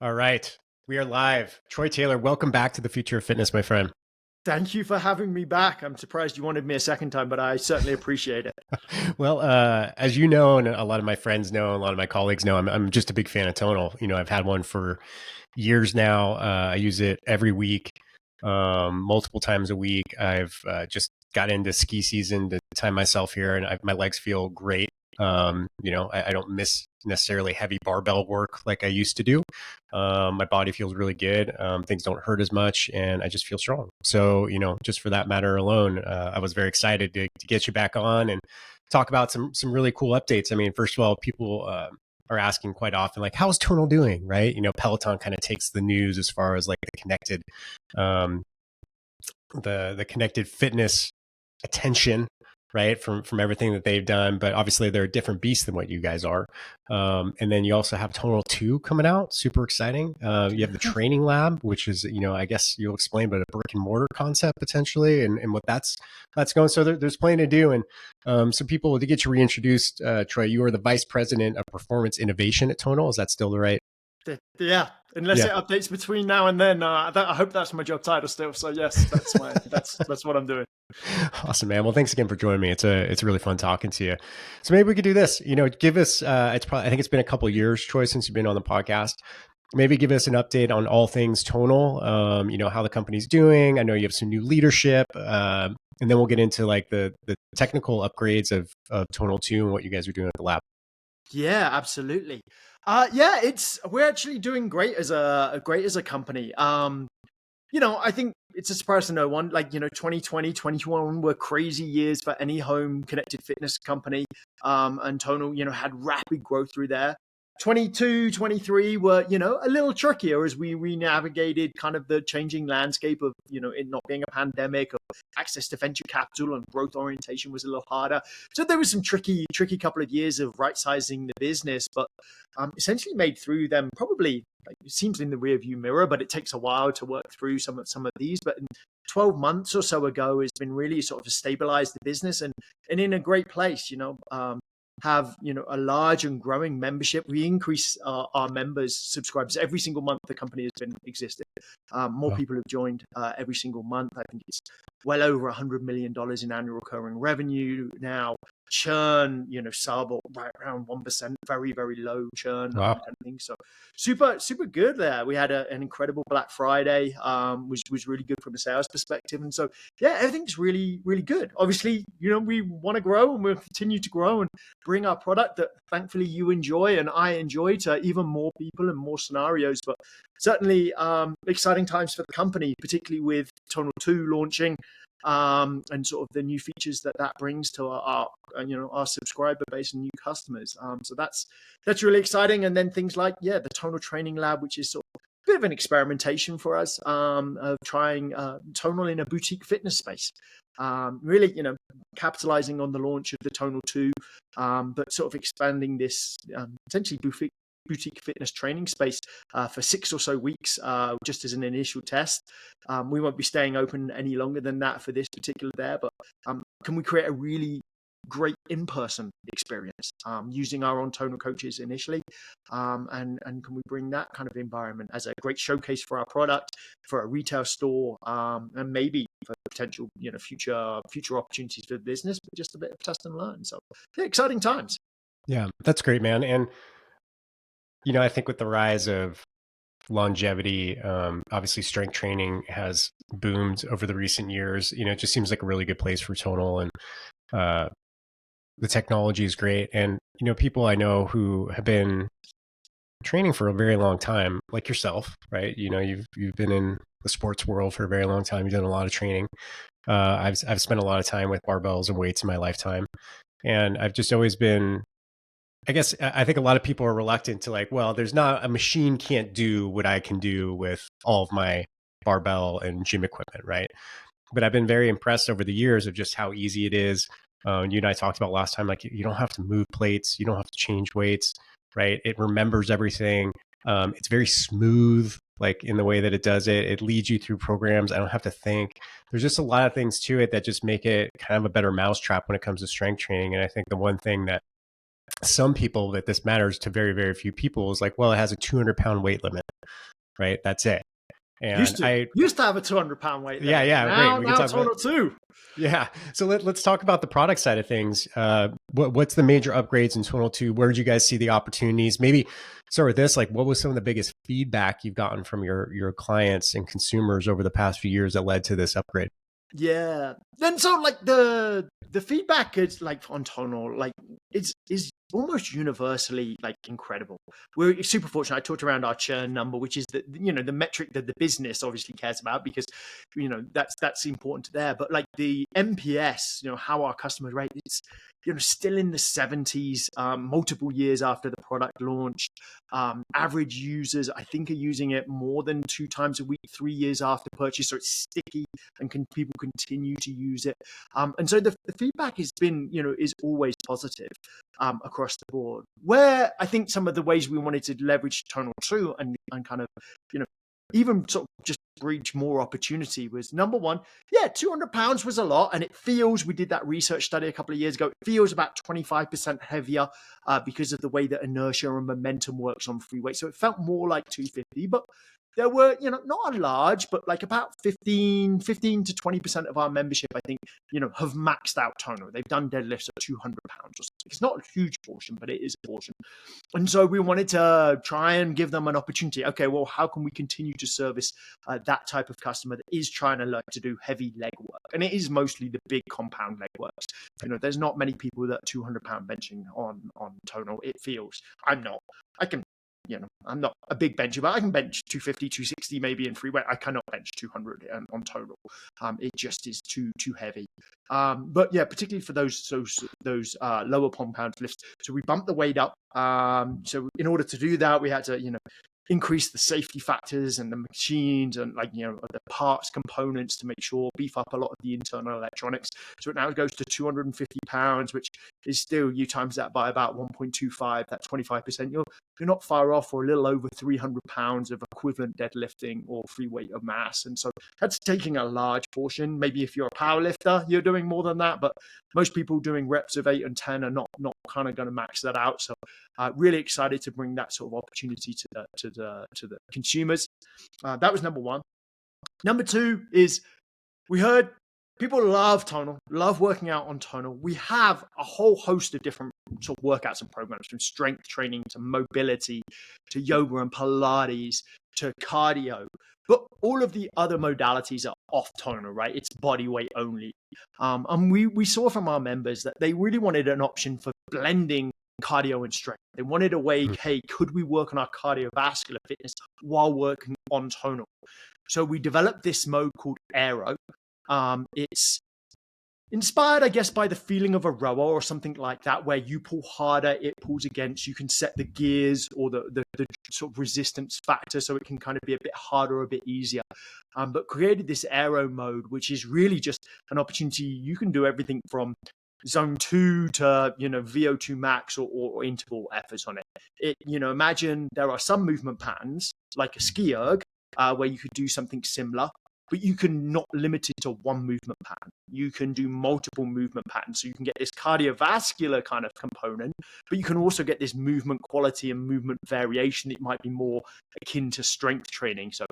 All right. We are live. Troy Taylor, welcome back to the future of fitness, my friend. Thank you for having me back. I'm surprised you wanted me a second time, but I certainly appreciate it. Well, as you know, and a lot of my friends know, and a lot of my colleagues know, I'm just a big fan of Tonal. I've had one for years now. I use it every week, multiple times a week. I've just got into ski season to time myself here, and my legs feel great. I don't miss necessarily heavy barbell work like I used to do. My body feels really good. Things don't hurt as much, and I just feel strong. So, just for that matter alone, I was very excited to get you back on and talk about some really cool updates. I mean, first of all, people are asking quite often, like, how's Tonal doing? Right? Peloton kind of takes the news as far as like um, the connected fitness attention, right, from everything that they've done. But obviously they're a different beast than what you guys are. And then you also have Tonal 2 coming out, super exciting. You have the training lab, which is, I guess you'll explain, but a brick and mortar concept potentially, and what that's going. So there's plenty to do. And some people, to get you reintroduced, Troy, you are the vice president of performance innovation at Tonal. Is that still the right? Yeah, unless it updates between now and then, I hope that's my job title still. So yes, that's what I'm doing. Awesome, man. Well, thanks again for joining me. It's really fun talking to you. So maybe we could do this. Give us. I think it's been a couple of years, Troy, since you've been on the podcast. Maybe give us an update on all things Tonal. How the company's doing. I know you have some new leadership, and then we'll get into like the technical upgrades of Tonal 2 and what you guys are doing at the lab. Yeah, absolutely. We're actually doing great as a company. I think it's a surprise to no one. 2020, 2021 were crazy years for any home connected fitness company. And Tonal, had rapid growth through there. 22, 23 were, a little trickier as we navigated kind of the changing landscape of, it not being a pandemic, of access to venture capital and growth orientation was a little harder. So there was some tricky couple of years of right sizing the business, but essentially made through them probably, it seems in the rearview mirror, but it takes a while to work through some of these. But in 12 months or so ago, it's been really sort of stabilized the business and in a great place, have a large and growing membership. We increase our members subscribers every single month the company has been existing. More people have joined every single month. I think it's well over $100 million in annual recurring revenue now. Churn, sub or right around 1%, very, very low churn. Wow. Kind of thing. So super good there. We had an incredible Black Friday, which was really good from a sales perspective. And so, yeah, everything's really, really good. Obviously, we want to grow and we'll continue to grow and bring our product that thankfully you enjoy and I enjoy to even more people and more scenarios. But certainly exciting times for the company, particularly with Tonal 2 launching, and sort of the new features that brings to our subscriber base and new customers. So that's really exciting. And then things like the Tonal Training Lab, which is sort of a bit of an experimentation for us, of trying Tonal in a boutique fitness space. Really, capitalizing on the launch of the Tonal 2, but sort of expanding this essentially boutique fitness training space for 6 or so weeks, just as an initial test. We won't be staying open any longer than that for this particular there, but can we create a really great in-person experience using our own Tonal coaches initially, and can we bring that kind of environment as a great showcase for our product, for a retail store, and maybe for potential future opportunities for the business, but just a bit of test and learn. So yeah, exciting times. Yeah, that's great, man. And I think with the rise of longevity, obviously strength training has boomed over the recent years. It just seems like a really good place for Tonal, and the technology is great. And people I know who have been training for a very long time, like yourself, right? You've been in the sports world for a very long time. You've done a lot of training. I've spent a lot of time with barbells and weights in my lifetime, and I've just always been, I think a lot of people are reluctant to, like, well, there's not a machine can't do what I can do with all of my barbell and gym equipment, right? But I've been very impressed over the years of just how easy it is. You and I talked about last time, like, you don't have to move plates, you don't have to change weights, right? It remembers everything. It's very smooth, like in the way that it does it. It leads you through programs. I don't have to think. There's just a lot of things to it that just make it kind of a better mousetrap when it comes to strength training. And I think the one thing that some people that this matters to very, very few people is like, well, it has a 200-pound weight limit. right? That's it. And used to have a 200-pound weight. yeah, great. We can Now talk Tonal about 2. Yeah. So let's talk about the product side of things. What's the major upgrades in Tonal 2? Where did you guys see the opportunities? Maybe start with this. Like, what was some of the biggest feedback you've gotten from your clients and consumers over the past few years that led to this upgrade? Yeah. Then so like the feedback is like on Tonal, like is almost universally like incredible. We're super fortunate. I talked around our churn number, which is the metric that the business obviously cares about, because that's important to there. But like the NPS, how our customers rate, it's still in the 70s, multiple years after the product launched. Average users, I think, are using it more than 2 times a week, 3 years after purchase. So it's sticky, and people continue to use it. And so the feedback has been, is always positive across the board. Where I think some of the ways we wanted to leverage Tonal 2 and kind of, even sort of just reach more opportunity was, number one, 200 pounds was a lot. And it feels, we did that research study a couple of years ago, it feels about 25% heavier because of the way that inertia and momentum works on free weight. So it felt more like 250, but there were, not a large, but like about 15 to 20% of our membership, I think, have maxed out Tonal. They've done deadlifts at 200 pounds or something. It's not a huge portion, but it is a portion. And so we wanted to try and give them an opportunity. Okay, well, how can we continue to service that type of customer that is trying to learn to do heavy leg work? And it is mostly the big compound leg works. There's not many people that 200-pound benching on Tonal. It feels, I'm not. I'm not a big bencher, but I can bench 250, 260 maybe in free weight. I cannot bench 200 on Tonal. It just is too heavy. But yeah, particularly for those lower compound lifts. So we bumped the weight up. So in order to do that, we had to increase the safety factors and the machines and the parts components to make sure, beef up a lot of the internal electronics. So it now goes to 250 pounds, which is still, you times that by about 1.25, that 25%, you're not far off, or a little over 300 pounds of equivalent deadlifting or free weight of mass. And so that's taking a large portion. Maybe if you're a power lifter, you're doing more than that, but most people doing reps of 8 and 10 are not kind of going to max that out. So really excited to bring that sort of opportunity to the consumers. That was number one. Number two is, we heard people love Tonal, love working out on Tonal. We have a whole host of different sort of workouts and programs, from strength training to mobility to yoga and Pilates to cardio. But all of the other modalities are off Tonal, right? It's body weight only. And we saw from our members that they really wanted an option for blending cardio and strength. They wanted a way, hey, could we work on our cardiovascular fitness while working on Tonal? So we developed this mode called Aero. It's inspired, I guess, by the feeling of a rower or something like that, where you pull harder, it pulls against. You can set the gears or the sort of resistance factor, so it can kind of be a bit harder, a bit easier. But created this Aero mode, which is really just an opportunity. You can do everything from zone 2 to VO2 max or interval efforts on it. Imagine there are some movement patterns like a ski erg where you could do something similar, but you can not limit it to one movement pattern. You can do multiple movement patterns. So you can get this cardiovascular kind of component, but you can also get this movement quality and movement variation that might be more akin to strength training. So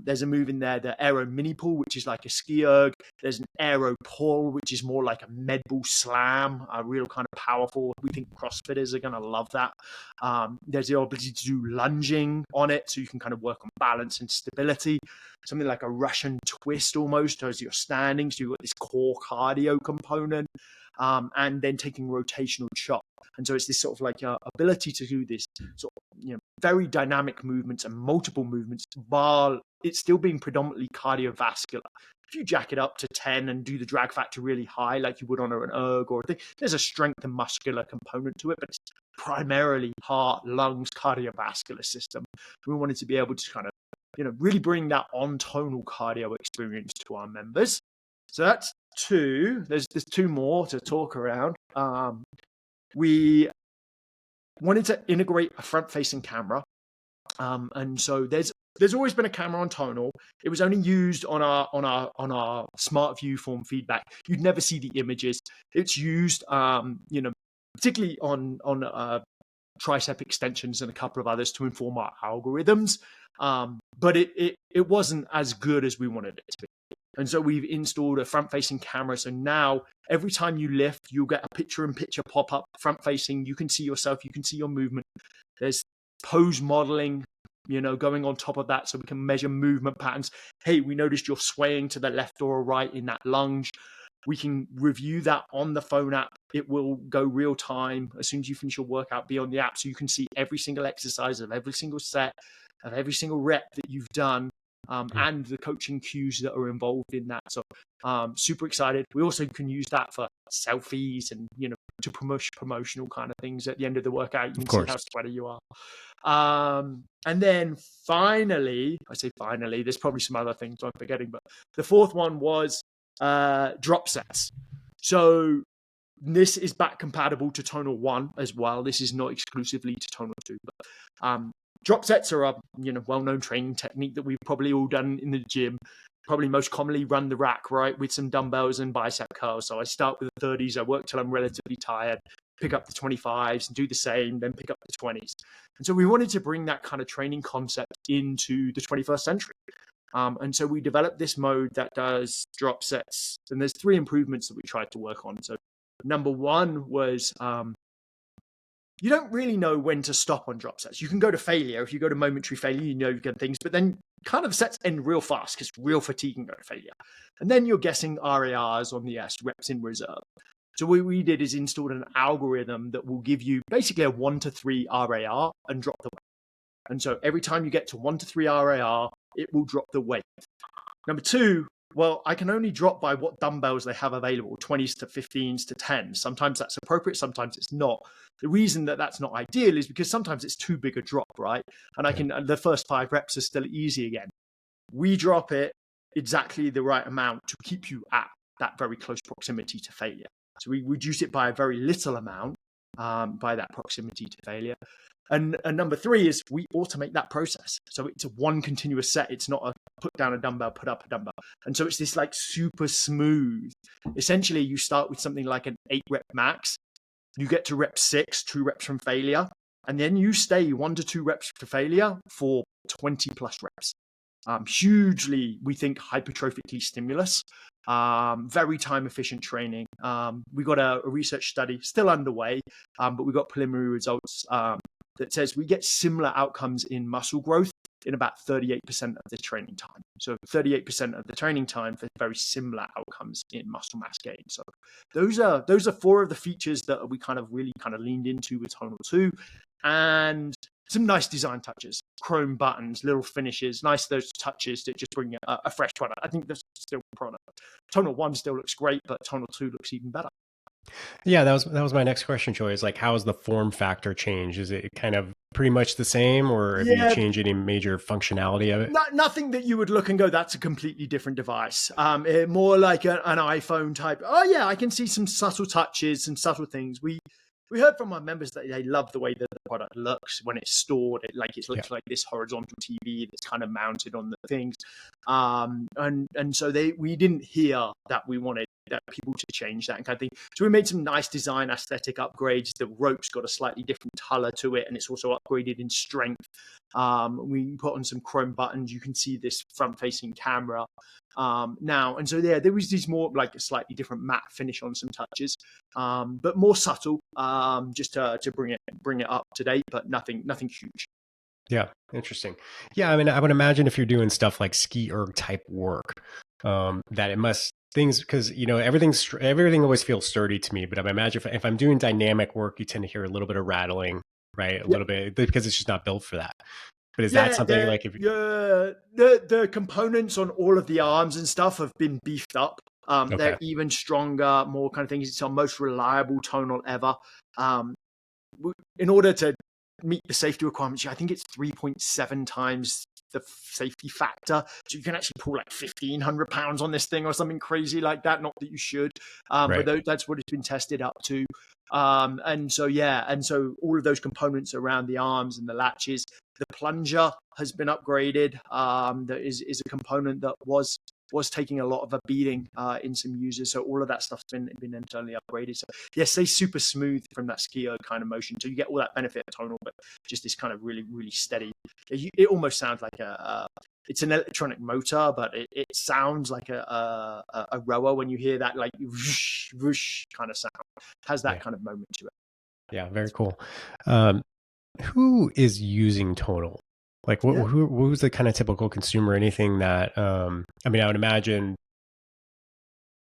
there's a move in there, the Aero mini pull, which is like a ski erg. There's an Aero pull, which is more like a med ball slam, a real kind of powerful. We think CrossFitters are going to love that. There's the ability to do lunging on it, so you can kind of work on balance and stability. Something like a Russian twist almost as you're standing, so you've got this core cardio component. And then taking rotational chop. And so it's this sort of like ability to do this sort of, very dynamic movements and multiple movements while it's still being predominantly cardiovascular. If you jack it up to 10 and do the drag factor really high, like you would on an erg or a thing, there's a strength and muscular component to it, but it's primarily heart, lungs, cardiovascular system. We wanted to be able to kind of, really bring that on Tonal cardio experience to our members. So that's two. There's two more to talk around. We wanted to integrate a front-facing camera, and so there's always been a camera on Tonal. It was only used on our Smart View form feedback. You'd never see the images. It's used, particularly on tricep extensions and a couple of others to inform our algorithms. But it wasn't as good as we wanted it to be. And so we've installed a front-facing camera. So now every time you lift, you'll get a picture-in-picture pop-up front-facing. You can see yourself. You can see your movement. There's pose modeling, going on top of that, so we can measure movement patterns. Hey, we noticed you're swaying to the left or right in that lunge. We can review that on the phone app. It will go real time as soon as you finish your workout, be on the app, so you can see every single exercise of every single set, of every single rep that you've done. And the coaching cues that are involved in that. So super excited. We also can use that for selfies and, to promotional kind of things at the end of the workout. You can see how sweaty you are. And then finally, there's probably some other things I'm forgetting, but the fourth one was drop sets. So this is back compatible to Tonal 1 as well. This is not exclusively to Tonal 2, but drop sets are a well-known training technique that we've probably all done in the gym. Probably most commonly run the rack, right, with some dumbbells and bicep curls. So I start with the 30s, I work till I'm relatively tired, pick up the 25s and do the same, then pick up the 20s. And so we wanted to bring that kind of training concept into the 21st century. And so we developed this mode that does drop sets. And there's 3 improvements that we tried to work on. So number 1 was you don't really know when to stop on drop sets. You can go to failure. If you go to momentary failure, you get things, but then kind of sets end real fast because real fatigue can go to failure. And then you're guessing RARs on the S, reps in reserve. So what we did is installed an algorithm that will give you basically a 1 to 3 RAR and drop the weight. And so every time you get to 1 to 3 RAR, it will drop the weight. Number 2, well, I can only drop by what dumbbells they have available, 20s to 15s to 10s. Sometimes that's appropriate, sometimes it's not. The reason that that's not ideal is because sometimes it's too big a drop, right? And the first 5 reps are still easy again. We drop it exactly the right amount to keep you at that very close proximity to failure. So we reduce it by a very little amount by that proximity to failure. And number 3 is we automate that process. So it's a one continuous set. It's not a put down a dumbbell, put up a dumbbell. And so it's this like super smooth. Essentially, you start with something like an 8 rep max. You get to rep 6, 2 reps from failure. And then you stay 1 to 2 reps to failure for 20 plus reps. Hugely, we think, hypertrophically stimulus. Very time efficient training. We got a research study still underway, but we got preliminary results that says we get similar outcomes in muscle growth in about 38% of the training time. So 38% of the training time for very similar outcomes in muscle mass gain. So those are 4 of the features that we really leaned into with Tonal 2, and some nice design touches, chrome buttons, little finishes, those touches that just bring a fresh product. I think that's still a product. Tonal 1 still looks great, but Tonal 2 looks even better. Yeah, that was my next question, Joy. Is like, how has the form factor changed? Is it kind of pretty much the same, or have you changed any major functionality of it? Nothing that you would look and go, that's a completely different device. More like an iPhone type. Oh yeah, I can see some subtle touches, some subtle things. We heard from our members that they love the way that the product looks when it's stored. It looks like this horizontal TV that's kind of mounted on the things. And so we didn't hear that we wanted that people to change that kind of thing. So we made some nice design aesthetic upgrades. The rope's got a slightly different color to it, and it's also upgraded in strength. We put on some chrome buttons. You can see this front-facing camera now. And so there was these more like a slightly different matte finish on some touches, but more subtle, just to bring it up to date, but nothing huge. Yeah, interesting. Yeah, I mean, I would imagine if you're doing stuff like ski erg type work, that it must things because everything always feels sturdy to me. But I imagine if I'm doing dynamic work, you tend to hear a little bit of rattling, right? A little bit because it's just not built for that. But is that something like if the components on all of the arms and stuff have been beefed up? They're even stronger, more kind of things. It's our most reliable tonal ever. In order to meet the safety requirements, I think it's 3.7 times the safety factor. So you can actually pull like 1,500 pounds on this thing or something crazy like that. Not that you should, but that's what it's been tested up to. And so all of those components around the arms and the latches, the plunger has been upgraded. That is a component that was taking a lot of a beating in some users. So all of that stuff's been internally upgraded. So yeah, stay super smooth from that skio kind of motion. So you get all that benefit of tonal, but just this kind of really, really steady. It almost sounds like it's an electronic motor, but it sounds like a rower when you hear that like whoosh, whoosh kind of sound. Has that kind of moment to it. Yeah, very cool. Who is using Tonal? Like, who's the kind of typical consumer? Anything that, I mean, I would imagine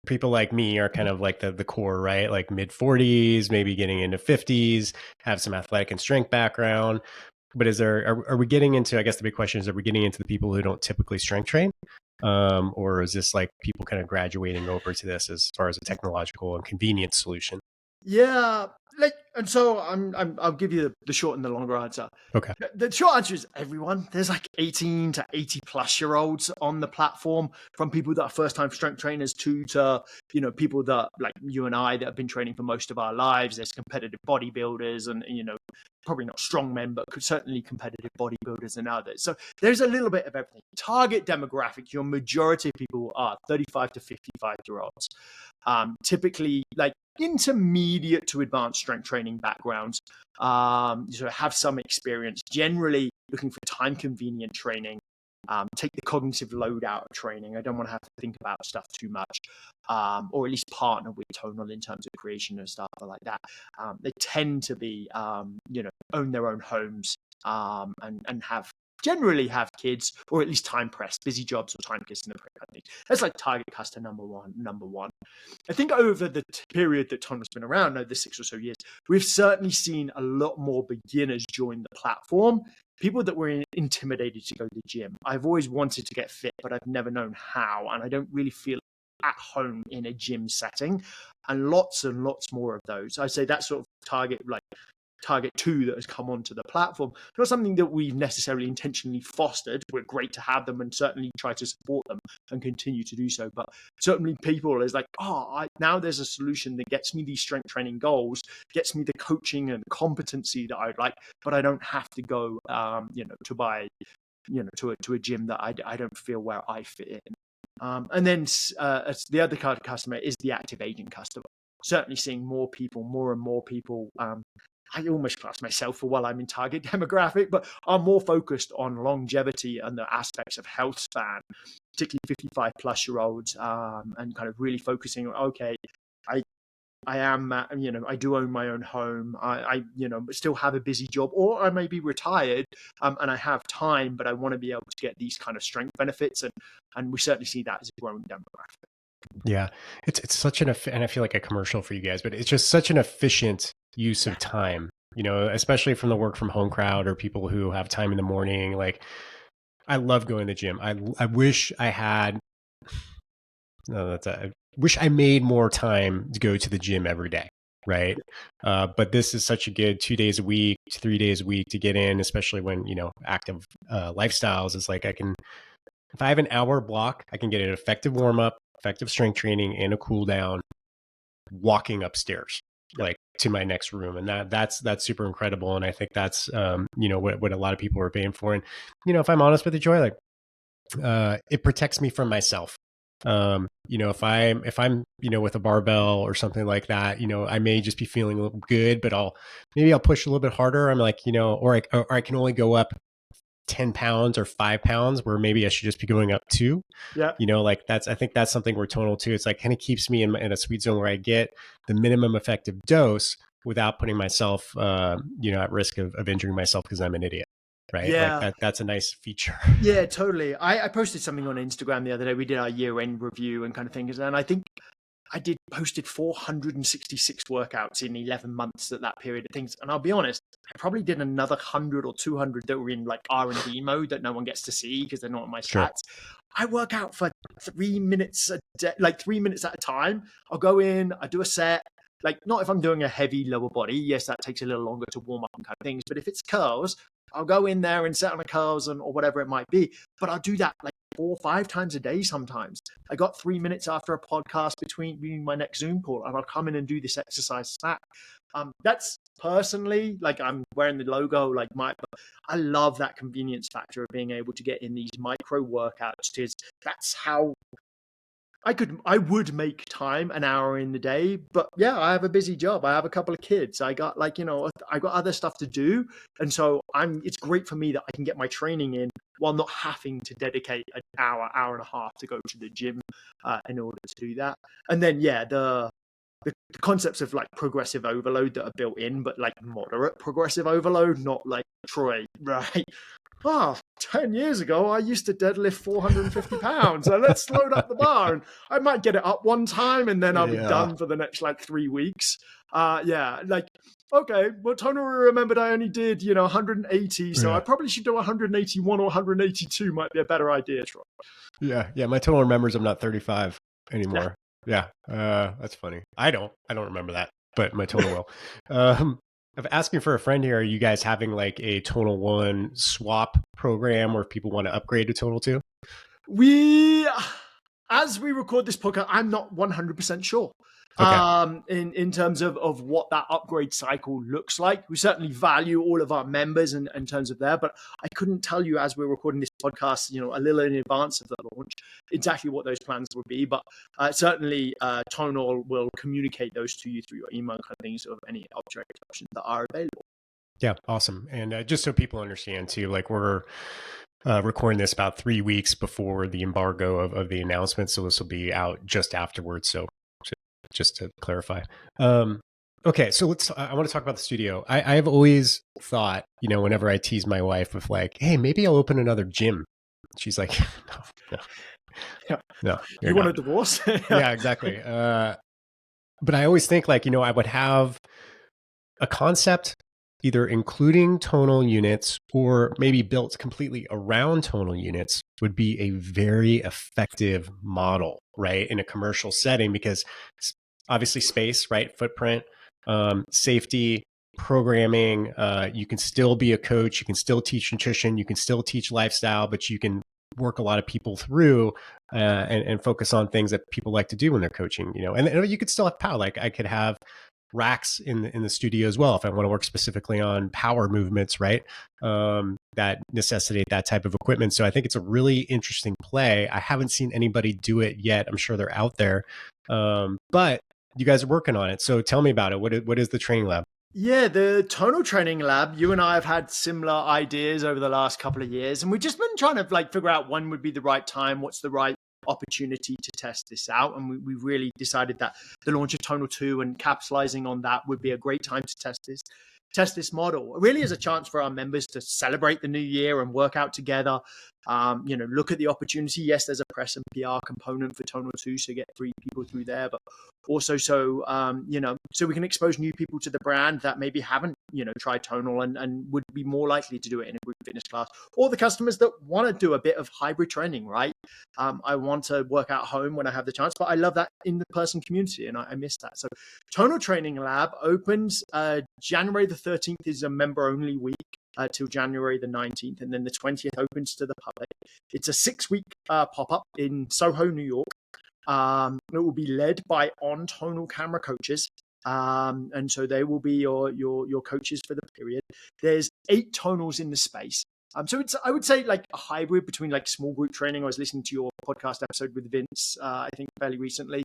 people like me are kind of like the core, right? Like mid 40s, maybe getting into 50s, have some athletic and strength background. But are we getting into, I guess the big question is, are we getting into the people who don't typically strength train? Or is this like people kind of graduating over to this as far as a technological and convenient solution? Yeah, and so I'll give you the short and the longer answer. Okay. The short answer is everyone. There's like 18 to 80 plus year olds on the platform, from people that are first time strength trainers to people that like you and I that have been training for most of our lives. There's competitive bodybuilders and probably not strongmen, but certainly competitive bodybuilders and others. So there's a little bit of everything. Target demographic, your majority of people are 35 to 55-year-olds. Typically like intermediate to advanced strength training backgrounds, have some experience, generally looking for time convenient training, take the cognitive load out of training. I don't want to have to think about stuff too much, or at least partner with Tonal in terms of creation and stuff like that. They tend to be, own their own homes, and generally have kids, or at least time pressed, busy jobs or time kids in the kind of thing. That's like target customer number one. I think over the period that Tonal's been around, over the 6 or so years, we've certainly seen a lot more beginners join the platform. People that were intimidated to go to the gym. I've always wanted to get fit, but I've never known how, and I don't really feel at home in a gym setting. And lots more of those. I'd say that sort of target 2 that has come onto the platform. Not something that we've necessarily intentionally fostered. We're great to have them and certainly try to support them and continue to do so. But certainly people is like, now there's a solution that gets me these strength training goals, gets me the coaching and competency that I'd like, but I don't have to go, to buy, to a gym that I don't feel where I fit in. And then the other kind of customer is the active aging customer. Certainly seeing more and more people. I almost class myself for while I'm in target demographic, but are more focused on longevity and the aspects of health span, particularly 55 plus year olds, and kind of really focusing on, okay, I am, I do own my own home. I still have a busy job, or I may be retired, and I have time, but I want to be able to get these kind of strength benefits. And we certainly see that as a growing demographic. Yeah, it's such and I feel like a commercial for you guys, but it's just such an efficient use of time, especially from the work from home crowd or people who have time in the morning. Like, I love going to the gym. I wish I had, I wish I made more time to go to the gym every day. Right. But this is such a good 2 days a week, 3 days a week to get in, especially when, active lifestyles is like if I have an hour block, I can get an effective warm up, effective strength training, and a cool down walking upstairs, like to my next room. And that's super incredible. And I think that's, what a lot of people are paying for. And, if I'm honest with you, Joy, like, it protects me from myself. If I'm, with a barbell or something like that, I may just be feeling a little good, but I'll push a little bit harder. I'm like, or I can only go up 10 pounds or 5 pounds, where maybe I should just be going up 2. Yeah. I think that's something we're Tonal too. It's like kind of keeps me in a sweet zone where I get the minimum effective dose without putting myself, at risk of injuring myself because I'm an idiot. Right. Yeah. Like that's a nice feature. Yeah, totally. I posted something on Instagram the other day. We did our year-end review and kind of things. And I think I posted 466 workouts in 11 months at that period of things. And I'll be honest, I probably did another 100 or 200 that were in like R&D mode that no one gets to see because they're not on my stats. Sure. I work out for 3 minutes a day, like 3 minutes at a time. I'll go in, I do a set. Like, not if I'm doing a heavy lower body. Yes, that takes a little longer to warm up and kind of things. But if it's curls, I'll go in there and set on the curls or whatever it might be. But I'll do that like 4 or 5 times a day sometimes. I got 3 minutes after a podcast between my next Zoom call, and I'll come in and do this exercise stack. That's personally. Like I'm wearing the logo, like I love that convenience factor of being able to get in these micro workouts because that's how I would make time an hour in the day, but yeah, I have a busy job. I have a couple of kids. I got I got other stuff to do. And so it's great for me that I can get my training in while not having to dedicate an hour and a half to go to the gym in order to do that. And then, yeah, the concepts of like progressive overload that are built in, but like moderate progressive overload, not like Troy, right? 10 years ago, I used to deadlift 450 pounds. So let's load up the bar. And I might get it up one time and then I'll be done for the next like 3 weeks. Okay, well, Tonal remembered I only did, 180. So I probably should do 181 or 182 might be a better idea, Troy. Yeah. My Tonal remembers I'm not 35 anymore. Yeah. That's funny. I don't remember that, but my Tonal will. I'm asking for a friend here. Are you guys having like a Tonal 1 swap program where people want to upgrade to Tonal 2? As we record this podcast, I'm not 100% sure. Okay. In terms of what that upgrade cycle looks like. We certainly value all of our members in terms of there, but I couldn't tell you as we're recording this podcast, a little in advance of the launch, exactly what those plans would be. But certainly Tonal will communicate those to you through your email kind of things of any upgrade options that are available. Yeah, awesome. And just so people understand too, like we're recording this about 3 weeks before the embargo of the announcement. So this will be out just afterwards. So just to clarify. Okay, so I want to talk about the studio. I've always thought, whenever I tease my wife with like, hey, maybe I'll open another gym. She's like, no. You want a divorce? Yeah, exactly. But I always think like, I would have a concept either including tonal units or maybe built completely around tonal units would be a very effective model, right? In a commercial setting, because obviously space, right? Footprint, safety, programming. You can still be a coach. You can still teach nutrition. You can still teach lifestyle, but you can work a lot of people through and focus on things that people like to do when they're coaching, and you could still have power. Like I could have racks in the studio as well if I want to work specifically on power movements, right? That necessitate that type of equipment. So I think it's a really interesting play. I haven't seen anybody do it yet. I'm sure they're out there, but you guys are working on it. So tell me about it. What is the training lab? Yeah, the Tonal Training Lab, you and I have had similar ideas over the last couple of years, and we've just been trying to like figure out when would be the right time, what's the right opportunity to test this out. And we really decided that the launch of Tonal 2 and capitalizing on that would be a great time to test this model. It really is a chance for our members to celebrate the new year and work out together. Look at the opportunity. Yes, there's a press and PR component for Tonal 2, so get 3 people through there, but also so we can expose new people to the brand that maybe haven't tried Tonal and would be more likely to do it in a group fitness class, or the customers that want to do a bit of hybrid training, right? I want to work out home when I have the chance, but I love that in the person community, and I miss that. So Tonal Training Lab opens January the 13th is a member only week till January the 19th, and then the 20th opens to the public. It's a 6-week pop-up in Soho, New York. It will be led by on-tonal camera coaches. And so they will be your coaches for the period. There's 8 tonals in the space. So it's, I would say, like a hybrid between like small group training. I was listening to your podcast episode with Vince, I think fairly recently,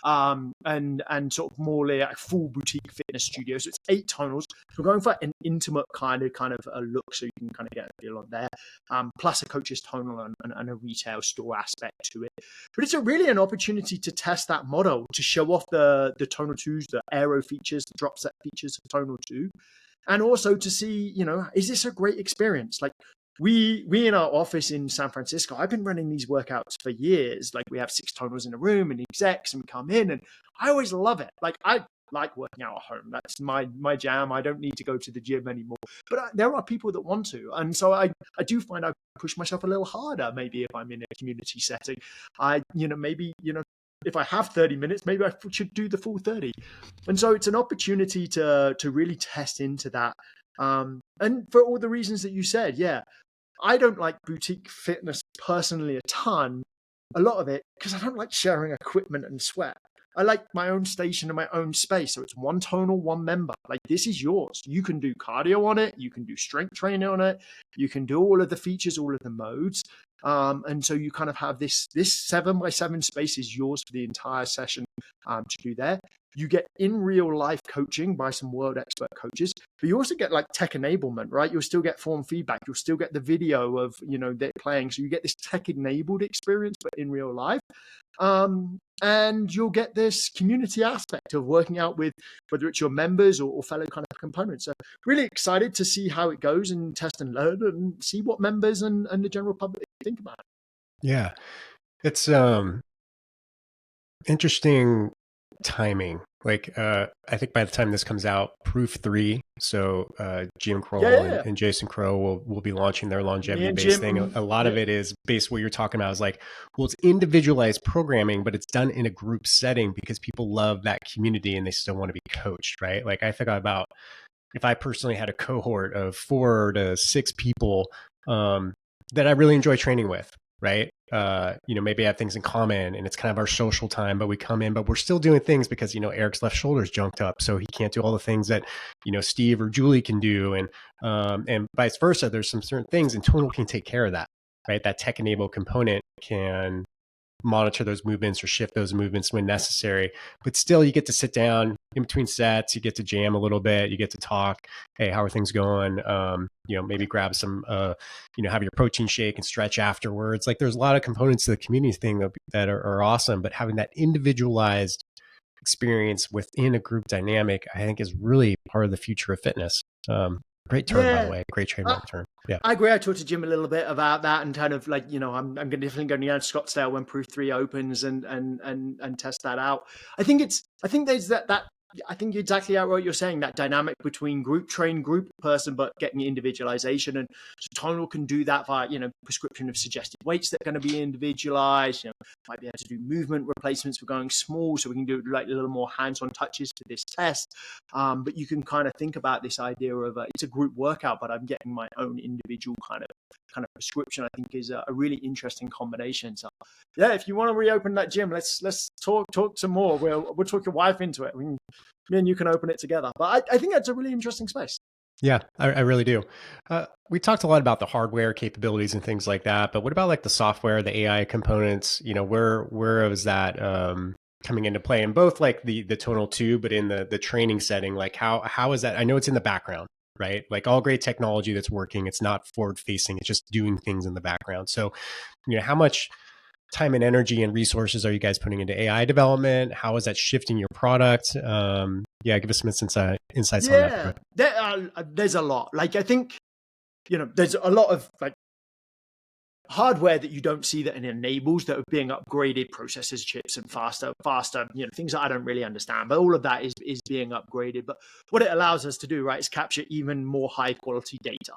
and sort of more like full boutique fitness studio. So it's 8 tonals. So we're going for an intimate kind of a look, so you can kind of get a feel on there. Plus a coach's tonal and a retail store aspect to it. But it's really an opportunity to test that model, to show off the Tonal 2s, the aero features, the drop set features of Tonal 2. And also to see, is this a great experience? Like we in our office in San Francisco, I've been running these workouts for years. Like we have 6 tonals in a room and execs, and we come in, and I always love it. Like I like working out at home. That's my jam. I don't need to go to the gym anymore. But there are people that want to. And so I do find I push myself a little harder, maybe if I'm in a community setting. If I have 30 minutes, maybe I should do the full 30. And so it's an opportunity to really test into that. And for all the reasons that you said, yeah, I don't like boutique fitness personally a ton, a lot of it, because I don't like sharing equipment and sweat. I like my own station and my own space. So it's one tonal, one member. Like, this is yours. You can do cardio on it. You can do strength training on it. You can do all of the features, all of the modes. And so you kind of have this 7x7 space is yours for the entire session to do there. You get in real life coaching by some world expert coaches, but you also get like tech enablement, right? You'll still get form feedback. You'll still get the video of, they're playing. So you get this tech enabled experience, but in real life. And you'll get this community aspect of working out with whether it's your members or fellow kind of components. So really excited to see how it goes and test and learn and see what members and the general public think about it. Yeah. It's interesting timing. Like, I think by the time this comes out, Proof 3, so Jim Kroll and Jason Crow will be launching their longevity-based thing. A lot of it is based what you're talking about is like, well, it's individualized programming, but it's done in a group setting because people love that community and they still want to be coached, right? Like, I think about if I personally had a cohort of 4 to 6 people that I really enjoy training with, right? Maybe I have things in common and it's kind of our social time, but we come in, but we're still doing things because, Eric's left shoulder's junked up. So he can't do all the things that, Steve or Julie can do. And vice versa. There's some certain things and Tonal can take care of that, right? That tech enabled component can monitor those movements or shift those movements when necessary, but still you get to sit down in between sets, you get to jam a little bit, you get to talk, hey, how are things going? Maybe grab some have your protein shake and stretch afterwards. Like, there's a lot of components to the community thing that are awesome, but having that individualized experience within a group dynamic, I think, is really part of the future of fitness. Great term, by the way. Great trademark term. Yeah, I agree. I talked to Jim a little bit about that and kind of like, I'm definitely going down to Scottsdale when Proof 3 opens and test that out. I think there's that I think exactly what you're saying, that dynamic between group person, but getting individualization. And so Tonal can do that via, prescription of suggested weights that are going to be individualized, might be able to do movement replacements for going small. So we can do like a little more hands-on touches to this test. But you can kind of think about this idea of it's a group workout, but I'm getting my own individual kind of prescription. I think is a really interesting combination. So yeah, if you want to reopen that gym, let's talk some more. We'll talk your wife into it. Me and you can open it together. But I think that's a really interesting space. Yeah, I really do. We talked a lot about the hardware capabilities and things like that, but what about like the software, the AI components? Where is that coming into play in both like the Tonal 2, but in the training setting? Like, how is that? I know it's in the background, right? Like, all great technology that's working, it's not forward facing, it's just doing things in the background. So, how much time and energy and resources are you guys putting into AI development? How is that shifting your product? Give us some insights on that. There's a lot. Like, I think, there's a lot of like hardware that you don't see that it enables that are being upgraded, processors, chips, and faster, things that I don't really understand. But all of that is being upgraded. But what it allows us to do, right, is capture even more high quality data.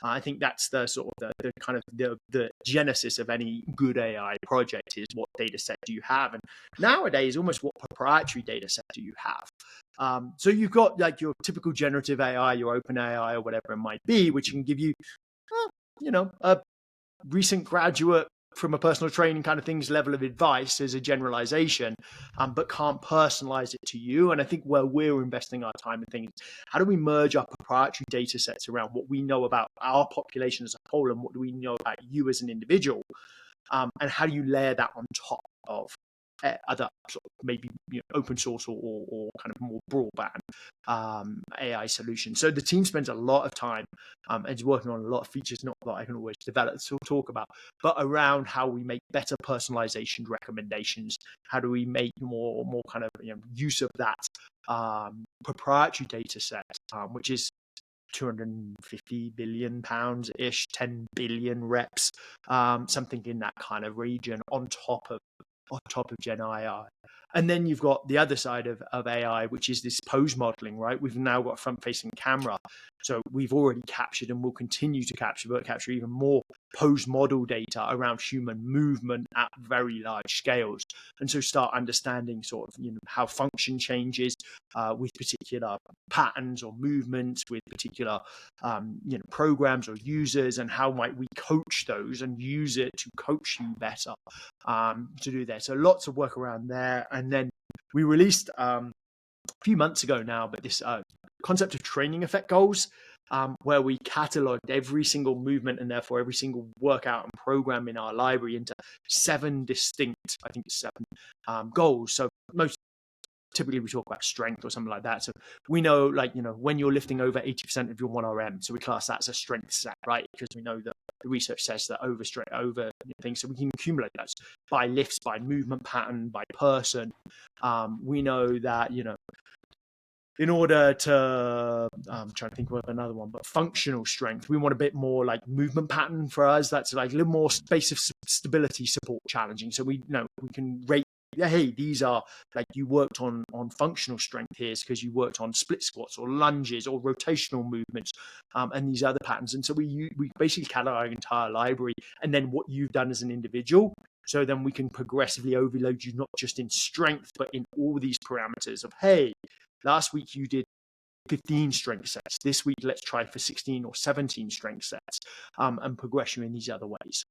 I think that's the sort of the kind of the genesis of any good AI project is what data set do you have, and nowadays almost what proprietary data set do you have. So you've got like your typical generative AI, your open AI or whatever it might be, which can give you, a recent graduate from a personal training kind of things level of advice as a generalization, but can't personalize it to you. And I think where we're investing our time and things, how do we merge our proprietary data sets around what we know about our population as a whole and what do we know about you as an individual? And how do you layer that on top of other sort of maybe open source or kind of more broadband AI solutions. So the team spends a lot of time and is working on a lot of features, not that I can always develop to talk about, but around how we make better personalization recommendations. How do we make more kind of use of that proprietary data set, which is 250 billion pounds ish, 10 billion reps, something in that kind of region on top of Gen AI. And then you've got the other side of AI, which is this pose modeling, right? We've now got a front-facing camera. So we've already captured and will continue to capture even more pose model data around human movement at very large scales. And so start understanding sort of, how function changes with particular patterns or movements with particular, programs or users, and how might we coach those and use it to coach you better to do that. So lots of work around there. And then we released a few months ago now, but this concept of training effect goals, where we cataloged every single movement and therefore every single workout and program in our library into 7 distinct, I think it's 7 goals. So most typically we talk about strength or something like that. So we know, like, when you're lifting over 80% of your 1RM, so we class that as a strength set, right? Because we know that the research says that over things, so we can accumulate those by lifts, by movement pattern, by person. We know that, in order to, I'm trying to think of another one, but functional strength, we want a bit more like movement pattern for us. That's like a little more space of stability support challenging. So we can rate, hey, these are like, you worked on functional strength here because you worked on split squats or lunges or rotational movements, and these other patterns. And so we basically catalog our entire library, and then what you've done as an individual. So then we can progressively overload you, not just in strength, but in all these parameters of, hey, last week you did 15 strength sets. This week, let's try for 16 or 17 strength sets, and progress you in these other ways.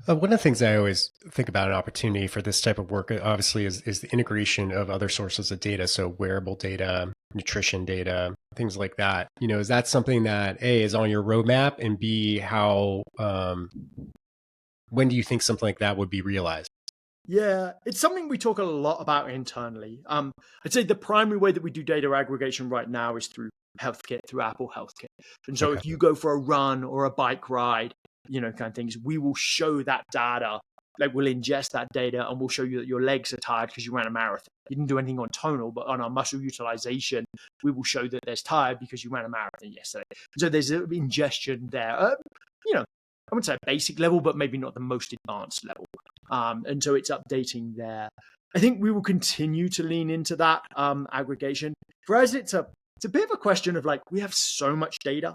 One of the things I always think about an opportunity for this type of work, obviously, is the integration of other sources of data. So wearable data, nutrition data, things like that. Is that something that A, is on your roadmap, and B, how, when do you think something like that would be realized? Yeah, it's something we talk a lot about internally. I'd say the primary way that we do data aggregation right now is through HealthKit, through Apple HealthKit. And so if you go for a run or a bike ride, kind of things, we will show that data. Like, we'll ingest that data and we'll show you that your legs are tired because you ran a marathon. You didn't do anything on tonal, but on our muscle utilization, we will show that there's tired because you ran a marathon yesterday. So there's an ingestion there. I wouldn't say basic level, but maybe not the most advanced level. And so it's updating there. I think we will continue to lean into that aggregation. For us, it's a bit of a question of, like, we have so much data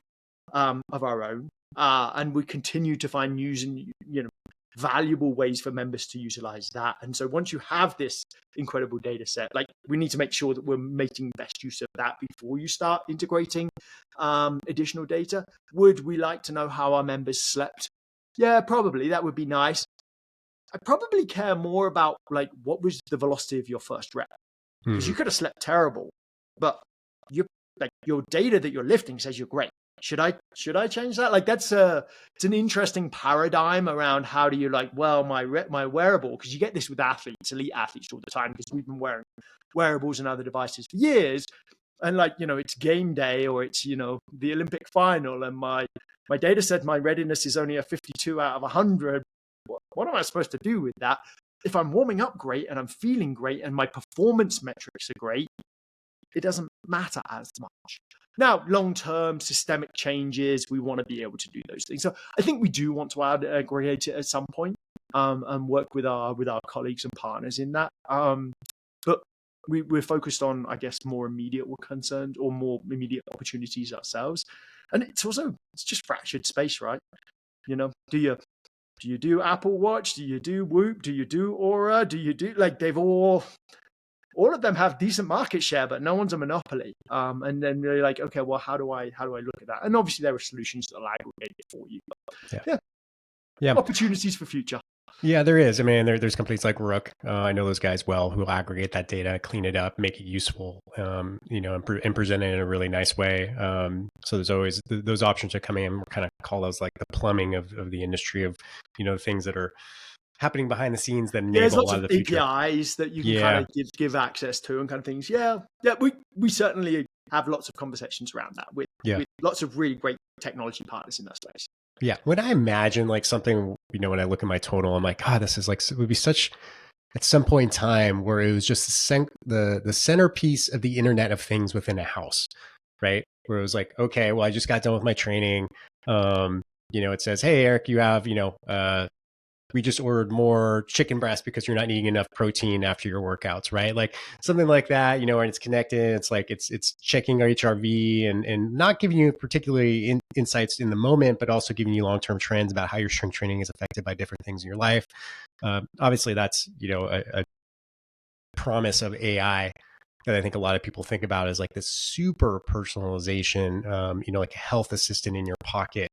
of our own, and we continue to find new and valuable ways for members to utilize that. And so once you have this incredible data set, like, we need to make sure that we're making best use of that before you start integrating additional data. Would we like to know how our members slept? Yeah, probably. That would be nice. I probably care more about, like, what was the velocity of your first rep, because you could have slept terrible, but your data that you're lifting says you're great. Should I change that? Like, it's an interesting paradigm around how do you, like, well, my wearable, because you get this with athletes, elite athletes, all the time, because we've been wearing wearables and other devices for years. And, like, it's game day, or it's, the Olympic final, and my data said my readiness is only a 52 out of 100. What am I supposed to do with that? If I'm warming up great and I'm feeling great and my performance metrics are great, it doesn't matter as much. Now, long-term systemic changes, we want to be able to do those things. So I think we do want to aggregate it at some point, and work with our colleagues and partners in that. But we're focused on, I guess, more immediate concerns or more immediate opportunities ourselves. And it's just fractured space, right? Do you do Apple Watch? Do you do Whoop? Do you do Aura? Do you do, like, they've all of them have decent market share, but no one's a monopoly. And then you're like, okay, well, how do I look at that? And obviously there are solutions that will aggregate it for you. But yeah, opportunities for future. Yeah, there is. I mean, there's companies like Rook. I know those guys well, who will aggregate that data, clean it up, make it useful, and present it in a really nice way. So there's always those options are coming in. We kind of call those like the plumbing of the industry of, things that are happening behind the scenes that enable there's a lots lot of of the future. APIs that you can kind of give access to and kind of things. Yeah, we certainly have lots of conversations around that with lots of really great technology partners in that space. Yeah. When I imagine, like, something, when I look at my total, I'm like, God, this is like, it would be such, at some point in time, where it was just the centerpiece of the Internet of Things within a house, right? Where it was like, okay, well, I just got done with my training. It says, hey, Eric, you have, we just ordered more chicken breast because you're not eating enough protein after your workouts, right? Like something like that, and it's connected. It's like, it's checking our HRV and not giving you particularly insights in the moment, but also giving you long-term trends about how your strength training is affected by different things in your life. Obviously that's, a promise of AI that I think a lot of people think about as like this super personalization, like a health assistant in your pocket.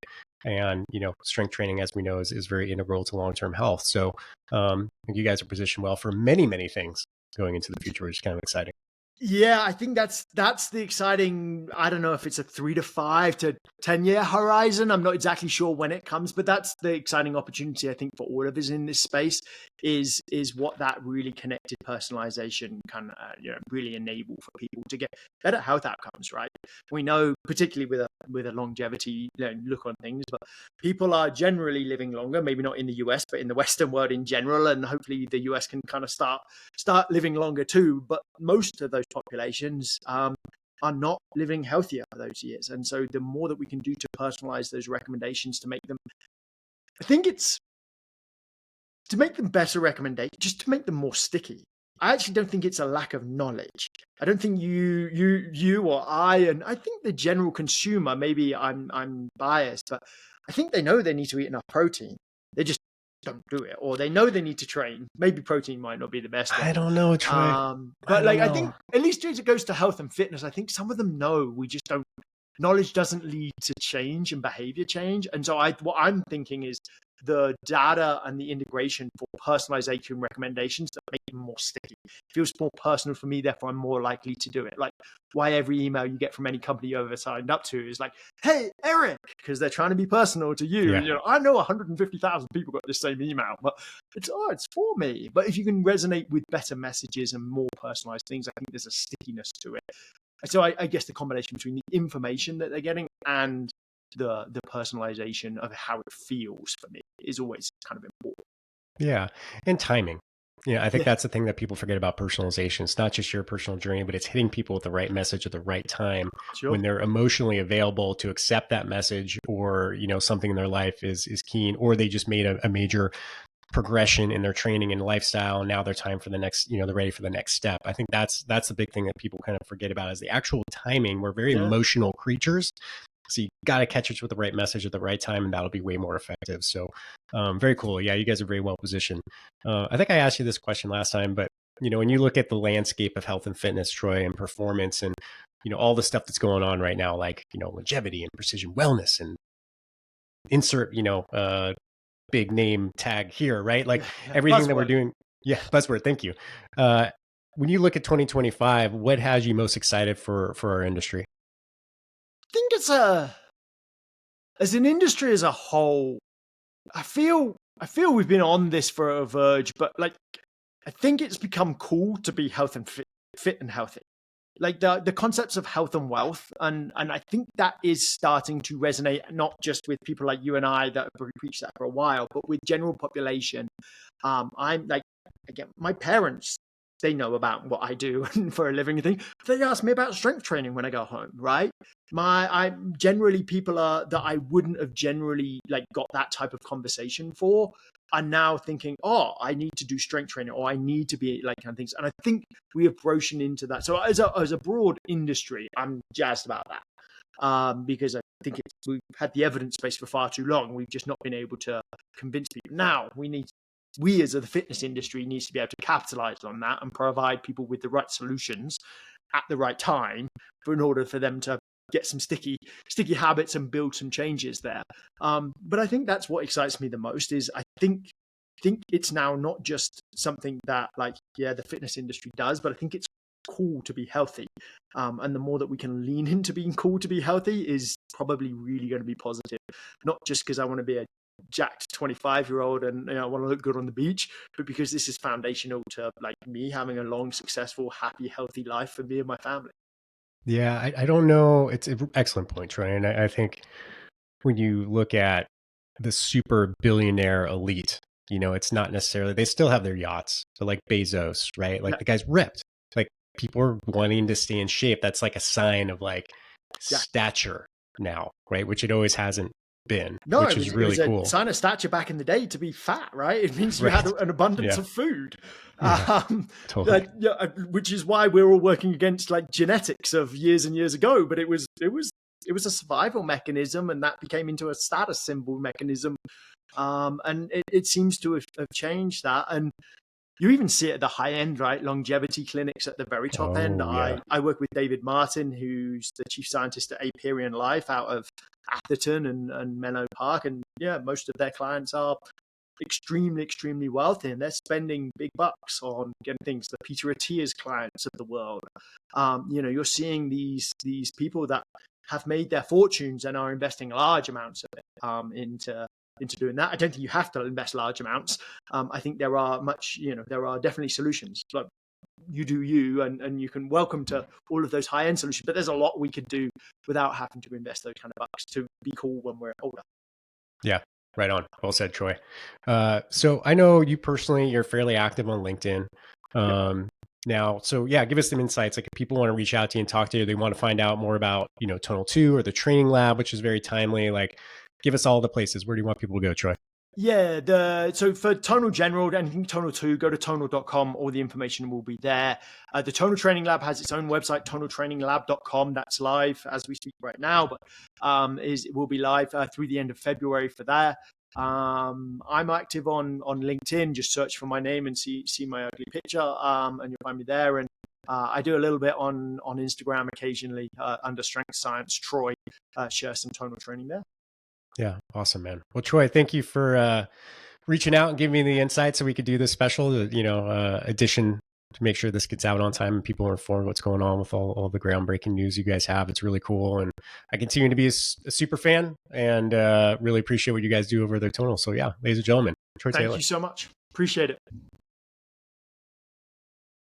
And, strength training, as we know, is very integral to long-term health. So I think you guys are positioned well for many, many things. going into the future, which is kind of exciting. Yeah, I think that's the exciting. I don't know if it's a 3 to 5 to 10 year horizon. I'm not exactly sure when it comes, but that's the exciting opportunity I think for all of us in this space is what that really connected personalization can really enable for people to get better health outcomes. Right? We know, particularly with a longevity look on things, but people are generally living longer. Maybe not in the US, but in the Western world in general, and hopefully the US can kind of start living longer too. But most of those populations are not living healthier for those years. And so the more that we can do to personalize those recommendations to make them, I think it's to make them better recommendations, just to make them more sticky. I actually don't think it's a lack of knowledge. I don't think you or I, and I think the general consumer, maybe I'm biased, but I think they know they need to eat enough protein. They just don't do it, or they know they need to train. Maybe protein might not be the best I one. don't know, Troy. But like, I think at least as it goes to health and fitness, I think some of them know. We just don't. Knowledge doesn't lead to change and behavior change. And so what I'm thinking is the data and the integration for personalization recommendations that make them more sticky. It feels more personal for me, therefore I'm more likely to do it. Like why every email you get from any company you ever signed up to is like, hey, Eric, because they're trying to be personal to you. Yeah. I know 150,000 people got this same email, but it's for me. But if you can resonate with better messages and more personalized things, I think there's a stickiness to it. So I guess the combination between the information that they're getting and the personalization of how it feels for me is always kind of important. Yeah. And timing. I think Yeah, that's the thing that people forget about personalization. It's not just your personal journey, but it's hitting people with the right message at the right time sure. when they're emotionally available to accept that message, or, something in their life is keen, or they just made a major progression in their training and lifestyle. And now they're time for the next, they're ready for the next step. I think that's the big thing that people kind of forget about is the actual timing. We're very emotional creatures. So you got to catch us with the right message at the right time, and that'll be way more effective. So very cool. Yeah, you guys are very well positioned. I think I asked you this question last time, but when you look at the landscape of health and fitness, Troy, and performance, and all the stuff that's going on right now, like longevity and precision wellness, and insert big name tag here, right? Like everything that we're doing. Yeah, buzzword. Thank you. When you look at 2025, what has you most excited for our industry? I think it's as an industry as a whole, I feel we've been on this for a verge, but like I think it's become cool to be health and fit and healthy. Like the concepts of health and wealth, and I think that is starting to resonate not just with people like you and I that have preached that for a while, but with general population. I'm like, again, my parents, they know about what I do for a living thing. They ask me about strength training when I go home, right? I generally people are that I wouldn't have generally like got that type of conversation for are now thinking, oh, I need to do strength training, or I need to be like kind of things. And I think we have broached into that. So as a broad industry, I'm jazzed about that because I think we've had the evidence base for far too long. We've just not been able to convince people. Now we as the fitness industry needs to be able to capitalize on that and provide people with the right solutions at the right time in order for them to get some sticky habits and build some changes there. But I think that's what excites me the most is I think it's now not just something that like, yeah, the fitness industry does, but I think it's cool to be healthy. And the more that we can lean into being cool to be healthy is probably really going to be positive. Not just because I want to be a jacked 25-year-old and I want to look good on the beach, but because this is foundational to like me having a long, successful, happy, healthy life for me and my family. Yeah, I don't know. It's an excellent point, Troy. And I think when you look at the super billionaire elite, it's not necessarily, they still have their yachts. So like Bezos, right? Like the guy's ripped. Like people are wanting to stay in shape. That's like a sign of like stature now, right? Which it always hasn't been, which is really cool. It cool. was a sign of stature back in the day to be fat, right? It means you had an abundance of food. Totally. Which is why we're all working against like genetics of years and years ago. But it was a survival mechanism, and that became into a status symbol mechanism. And it seems to have changed that. And you even see it at the high end, right? Longevity clinics at the very top end. Yeah. I work with David Martin, who's the chief scientist at Aperion Life out of Atherton and Menlo Park. And yeah, most of their clients are extremely wealthy, and they're spending big bucks on getting things. The Peter Attia's clients of the world. You're seeing these people that have made their fortunes and are investing large amounts of it into doing that. I don't think you have to invest large amounts. I think there are definitely solutions. But you do you, and you can welcome to all of those high end solutions. But there's a lot we could do without having to invest those kind of bucks to be cool when we're older. Yeah, right on. Well said, Troy. So I know you personally, you're fairly active on LinkedIn. Yep. Now, so yeah, give us some insights. Like if people want to reach out to you and talk to you, they want to find out more about, Tonal 2 or the training lab, which is very timely. Like give us all the places. Where do you want people to go, Troy? Yeah, so for Tonal General, anything Tonal 2, go to tonal.com. All the information will be there. The Tonal Training Lab has its own website, tonaltraininglab.com. That's live as we speak right now, but it will be live through the end of February for that. I'm active on LinkedIn. Just search for my name and see my ugly picture, and you'll find me there. And I do a little bit on Instagram occasionally under Strength Science Troy. Share some tonal training there. Yeah, awesome, man. Well, Troy, thank you for reaching out and giving me the insight so we could do this special, edition to make sure this gets out on time and people are informed what's going on with all the groundbreaking news you guys have. It's really cool. And I continue to be a super fan and really appreciate what you guys do over there, Tonal. So yeah, ladies and gentlemen, Troy Taylor. Thank you so much. Appreciate it.